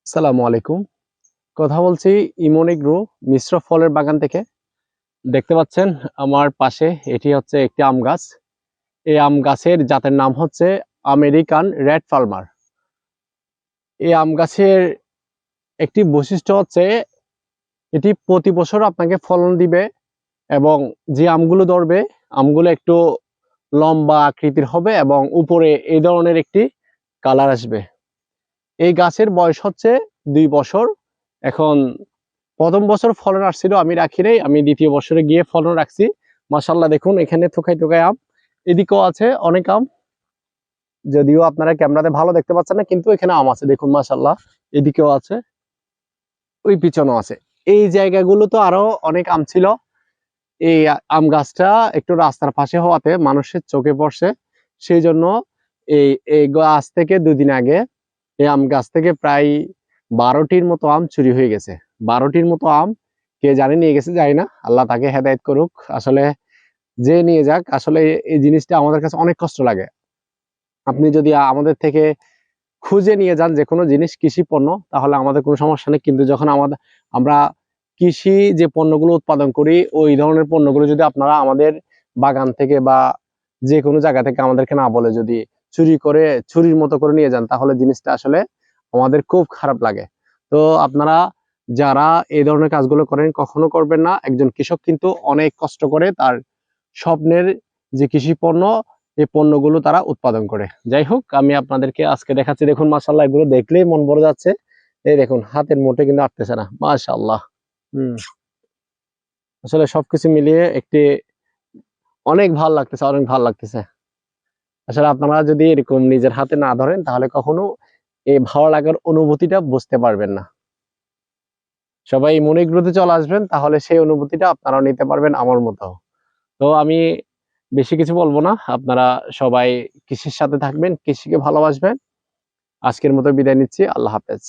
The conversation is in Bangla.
আসসালামু আলাইকুম। কথা বলছি ইমন এগ্রো মিশ্র ফলের বাগান থেকে। দেখতে পাচ্ছেন আমার পাশে এটি হচ্ছে একটি আম গাছ। এই আম গাছের জাতের নাম হচ্ছে আমেরিকান রেড পালমার। এই আম গাছের একটি বৈশিষ্ট্য হচ্ছে এটি প্রতি বছর আপনাকে ফলন দিবে এবং যে আমগুলো ধরবে আমগুলো একটু লম্বা আকৃতির হবে এবং উপরে এই ধরনের একটি কালার আসবে। এই গাছের বয়স হচ্ছে 2 বছর। এখন প্রথম বছর ফলন আসছিল, আমি রাখি নাই, আমি দ্বিতীয় বছরে গিয়ে ফলন রাখছি। মাশাআল্লাহ, দেখুন এখানে থোকায় থোকায় আম, এদিকেও আছে অনেক আম, যদিও আপনারা ক্যামেরাতে ভালো দেখতে পাচ্ছেন না, কিন্তু এখানে আম আছে দেখুন মাশাআল্লাহ। এদিকেও আছে, ওই পিছনেও আছে। এই জায়গাগুলো তো আরো অনেক আম ছিল। এই আম গাছটা একটু রাস্তার পাশে হওয়াতে মানুষের চোখে পড়ছে, সেই জন্য এই এই গাছ থেকে 2 দিন আগে এই আম গাছ থেকে প্রায় 12টির মতো আম চুরি হয়ে গেছে। 12টির মতো আম কে জানি নিয়ে গেছে, জানি না, আল্লাহ তাকে হেদায়েত করুক। আসলে যে নিয়ে যাক, আসলে এই জিনিসটা আমাদের কাছে অনেক কষ্ট লাগে। আপনি যদি আমাদের থেকে খুঁজে নিয়ে যান যে কোনো জিনিস, কৃষি পণ্য, তাহলে আমাদের কোনো সমস্যা নেই, কিন্তু যখন আমরা কৃষি যে পণ্যগুলো উৎপাদন করি ওই ধরনের পণ্যগুলো যদি আপনারা আমাদের বাগান থেকে বা যে কোনো জায়গা থেকে আমাদেরকে না বলে যদি চুরি করে চুরির মতো করে নিয়ে যান, তাহলে জিনিসটা আসলে আমাদের খুব খারাপ লাগে। তো আপনারা যারা এই ধরনের কাজগুলো করেন কখনো করবেন না। একজন কৃষক কিন্তু অনেক কষ্ট করে তার স্বপ্নের যে কৃষি পণ্য, এই পণ্যগুলো তারা উৎপাদন করে। যাই হোক, আমি আপনাদেরকে আজকে দেখাচ্ছি, দেখুন মাশাআল্লাহ, এগুলো দেখলেই মন ভরে যাচ্ছে। এই দেখুন হাতের মুঠে কিন্তু আটতেছে না, মাশাআল্লাহ। আসলে সবকিছু মিলিয়ে একটি অনেক ভালো লাগতেছে, অনেক ভালো লাগতেছে। আসলে আপনারা যদি এরকম নিজের হাতে না ধরেন তাহলে কখনো এই ভালো লাগার অনুভূতিটা বুঝতে পারবেন না। সবাই মনিগ্রোতে চলে আসবেন, তাহলে সেই অনুভূতিটা আপনারাও নিতে পারবেন আমার মতো। তো আমি বেশি কিছু বলবো না, আপনারা সবাই কৃষির সাথে থাকবেন, কৃষিকে ভালোবাসবেন। আজকের মতো বিদায় নিচ্ছি, আল্লাহ হাফেজ।